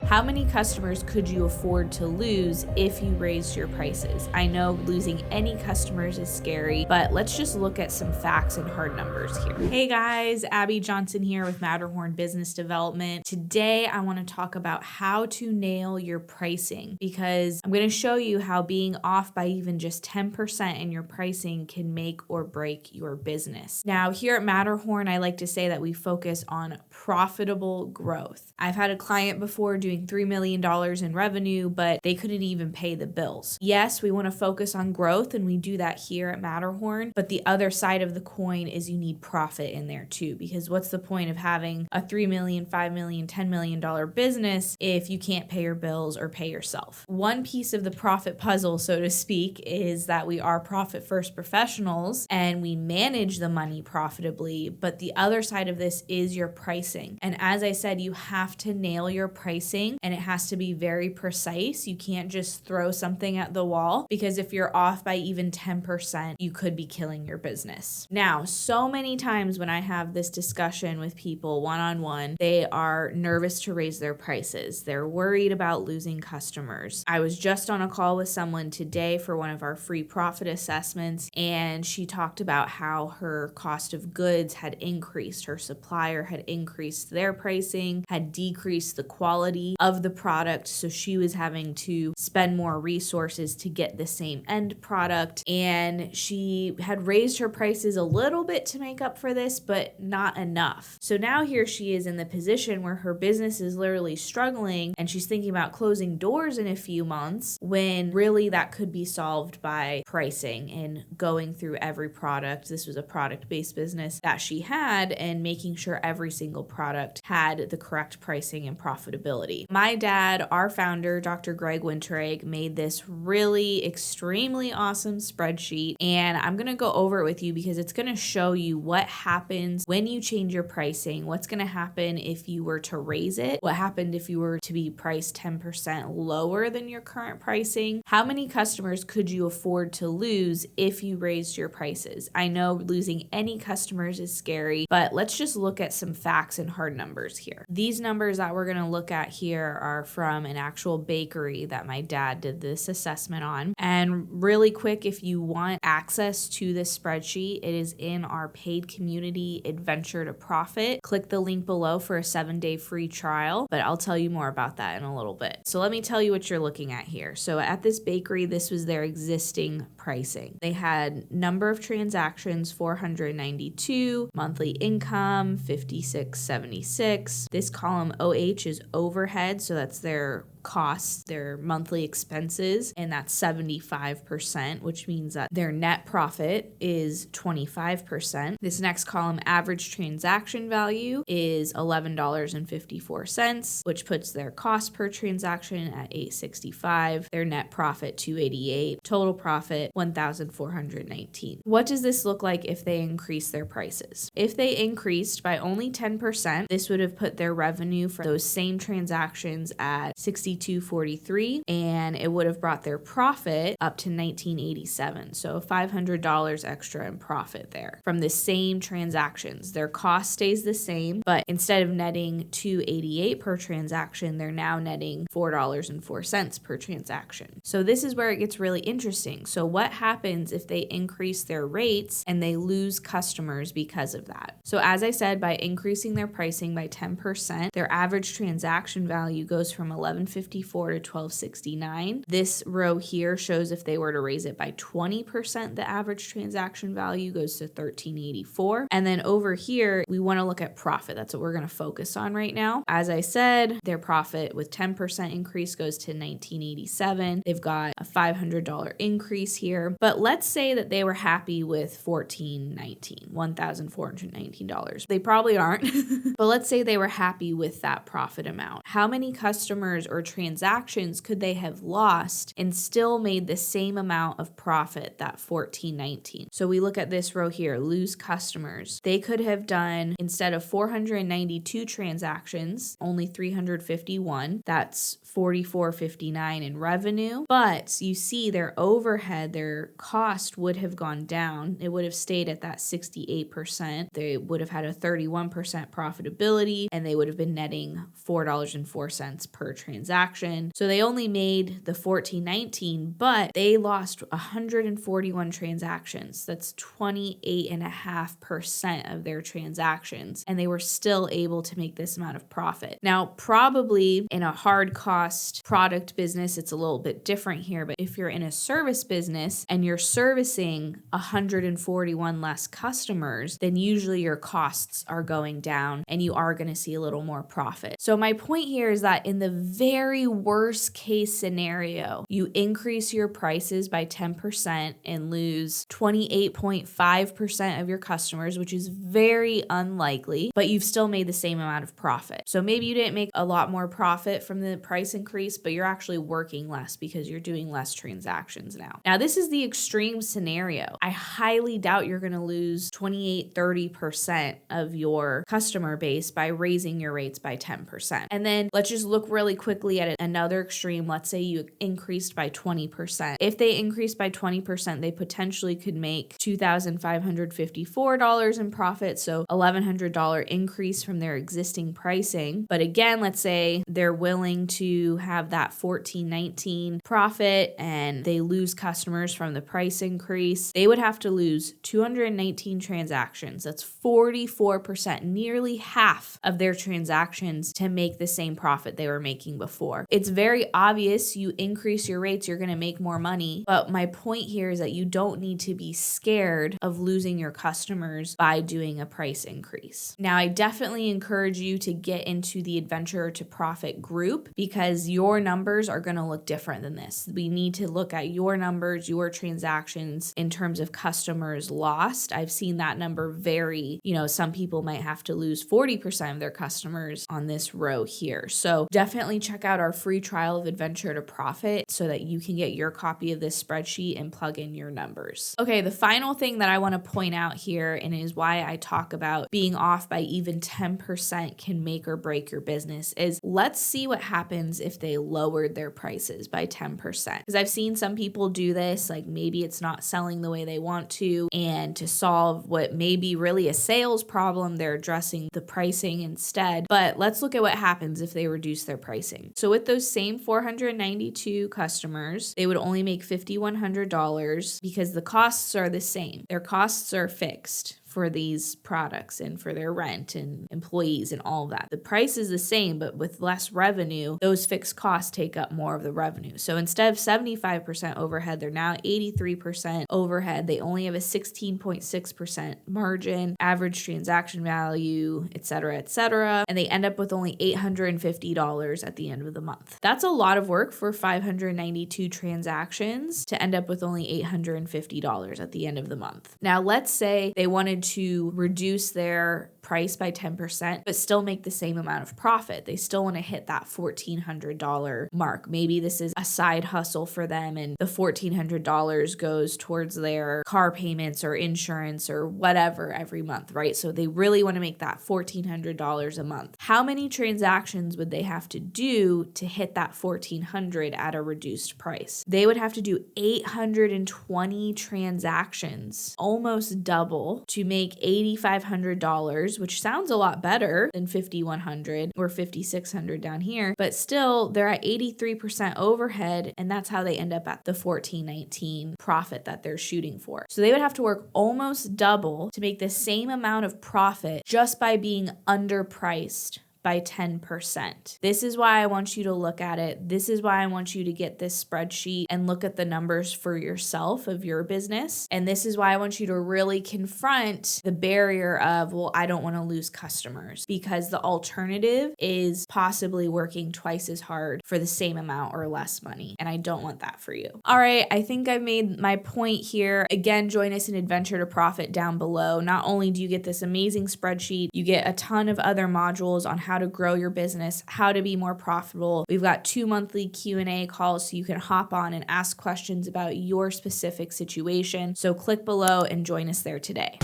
How many customers could you afford to lose if you raised your prices? I know losing any customers is scary, but let's just look at some facts and hard numbers here. Hey guys, Abby Johnson here with Matterhorn Business Development. Today I want to talk about how to nail your pricing, because I'm going to show you how being off by even just 10% in your pricing can make or break your business. Now, here at Matterhorn, I like to say that we focus on profitable growth. I've had a client before doing $3 million in revenue, but they couldn't even pay the bills. Yes, we want to focus on growth, and we do that here at Matterhorn, but the other side of the coin is you need profit in there too, because what's the point of having a $3 million, $5 million, $10 million business if you can't pay your bills or pay yourself? One piece of the profit puzzle, so to speak, is that we are profit first professionals and we manage the money profitably, but the other side of this is your pricing. And as I said, you have to nail your pricing, and it has to be very precise. You can't just throw something at the wall, because if you're off by even 10%, you could be killing your business. Now, so many times when I have this discussion with people one-on-one, they are nervous to raise their prices. They're worried about losing customers. I was just on a call with someone today for one of our free profit assessments, and she talked about how her cost of goods had increased. Her supplier had increased their pricing, had decreased the quality of the product, so she was having to spend more resources to get the same end product, and she had raised her prices a little bit to make up for this, but not enough. So now here she is in the position where her business is literally struggling, and she's thinking about closing doors in a few months, when really that could be solved by pricing and going through every product. This was a product-based business that she had, and making sure every single product had the correct pricing and profitability. My dad, our founder, Dr. Greg Winteregg, made this really extremely awesome spreadsheet, and I'm going to go over it with you because it's going to show you what happens when you change your pricing, what's going to happen if you were to raise it, what happened if you were to be priced 10% lower than your current pricing, how many customers could you afford to lose if you raised your prices. I know losing any customers is scary, but let's just look at some facts and hard numbers here. These numbers that we're going to look at here are from an actual bakery that my dad did this assessment on. And really quick, if you want access to this spreadsheet, it is in our paid community, Adventure to Profit. Click the link below for a 7-day free trial, but I'll tell you more about that in a little bit. So let me tell you what you're looking at here. So at this bakery, this was their existing pricing. They had number of transactions, 492, monthly income, 5676. This column OH is overhead, so that's their costs, their monthly expenses, and that's 75%, which means that their net profit is 25%. This next column, average transaction value, is $11.54, which puts their cost per transaction at $865, their net profit $288, total profit $1,419. What does this look like if they increase their prices? If they increased by only 10%, this would have put their revenue for those same transactions at $62.43, and it would have brought their profit up to $19.87. So $500 extra in profit there from the same transactions. Their cost stays the same, but instead of netting $288 per transaction, they're now netting $4.04 per transaction. So this is where it gets really interesting. So what happens if they increase their rates and they lose customers because of that? So as I said, by increasing their pricing by 10%, their average transaction value goes from $11.54 to $12.69. This row here shows if they were to raise it by 20%, the average transaction value goes to $13.84. And then over here, we want to look at profit. That's what we're going to focus on right now. As I said, their profit with 10% increase goes to $19.87. They've got a $500 increase here, but let's say that they were happy with $1,419. They probably aren't, but let's say they were happy with that profit amount. How many customers or transactions could they have lost and still made the same amount of profit, that $14.19? So we look at this row here, lose customers. They could have done, instead of 492 transactions, only 351. That's $44.59 in revenue. But you see their overhead, their cost would have gone down. It would have stayed at that 68%. They would have had a 31% profitability, and they would have been netting $4.04 per transaction. So they only made the $14.19, but they lost 141 transactions. That's 28.5% of their transactions, and they were still able to make this amount of profit. Now, probably in a hard cost product business, it's a little bit different here, but if you're in a service business and you're servicing 141 less customers, then usually your costs are going down and you are going to see a little more profit. So my point here is that in the very worst case scenario, you increase your prices by 10% and lose 28.5% of your customers, which is very unlikely, but you've still made the same amount of profit. So maybe you didn't make a lot more profit from the price increase, but you're actually working less because you're doing less transactions now. Now, this is the extreme scenario. I highly doubt you're going to lose 28-30% of your customer base by raising your rates by 10%. And then let's just look really quickly at another extreme. Let's say you increased by 20%. If they increased by 20%, they potentially could make $2,554 in profit, so $1,100 increase from their existing pricing. But again, let's say they're willing to have that $14.19 profit and they lose customers from the price increase. They would have to lose 219 transactions. That's 44%, nearly half of their transactions to make the same profit they were making before. It's very obvious you increase your rates, you're going to make more money. But my point here is that you don't need to be scared of losing your customers by doing a price increase. Now, I definitely encourage you to get into the Adventure to Profit group because your numbers are going to look different than this. We need to look at your numbers, your transactions in terms of customers lost. I've seen that number vary. Some people might have to lose 40% of their customers on this row here. So definitely check out our free trial of Adventure to Profit so that you can get your copy of this spreadsheet and plug in your numbers. Okay, the final thing that I want to point out here, and is why I talk about being off by even 10% can make or break your business, is let's see what happens if they lowered their prices by 10%. Because I've seen some people do this, like maybe it's not selling the way they want to, and to solve what may be really a sales problem, they're addressing the pricing instead. But let's look at what happens if they reduce their pricing. So with those same 492 customers, they would only make $5,100 because the costs are the same. Their costs are fixed for these products and for their rent and employees and all of that. The price is the same, but with less revenue, those fixed costs take up more of the revenue. So instead of 75% overhead, they're now 83% overhead. They only have a 16.6% margin, average transaction value, et cetera, and they end up with only $850 at the end of the month. That's a lot of work for 592 transactions to end up with only $850 at the end of the month. Now, let's say they wanted to reduce their price by 10%, but still make the same amount of profit. They still want to hit that $1,400 mark. Maybe this is a side hustle for them and the $1,400 goes towards their car payments or insurance or whatever every month, right? So they really want to make that $1,400 a month. How many transactions would they have to do to hit that $1,400 at a reduced price? They would have to do 820 transactions, almost double, to make $8,500, which sounds a lot better than $5,100 or $5,600 down here, but still they're at 83% overhead, and that's how they end up at the $14.19 profit that they're shooting for. So they would have to work almost double to make the same amount of profit just by being underpriced by 10%. This is why I want you to look at it. This is why I want you to get this spreadsheet and look at the numbers for yourself of your business. And this is why I want you to really confront the barrier of, well, I don't want to lose customers, because the alternative is possibly working twice as hard for the same amount or less money. And I don't want that for you. All right, I think I've made my point here. Again, join us in Adventure to Profit down below. Not only do you get this amazing spreadsheet, you get a ton of other modules on how to grow your business, how to be more profitable. We've got 2 monthly Q&A calls so you can hop on and ask questions about your specific situation. So click below and join us there today.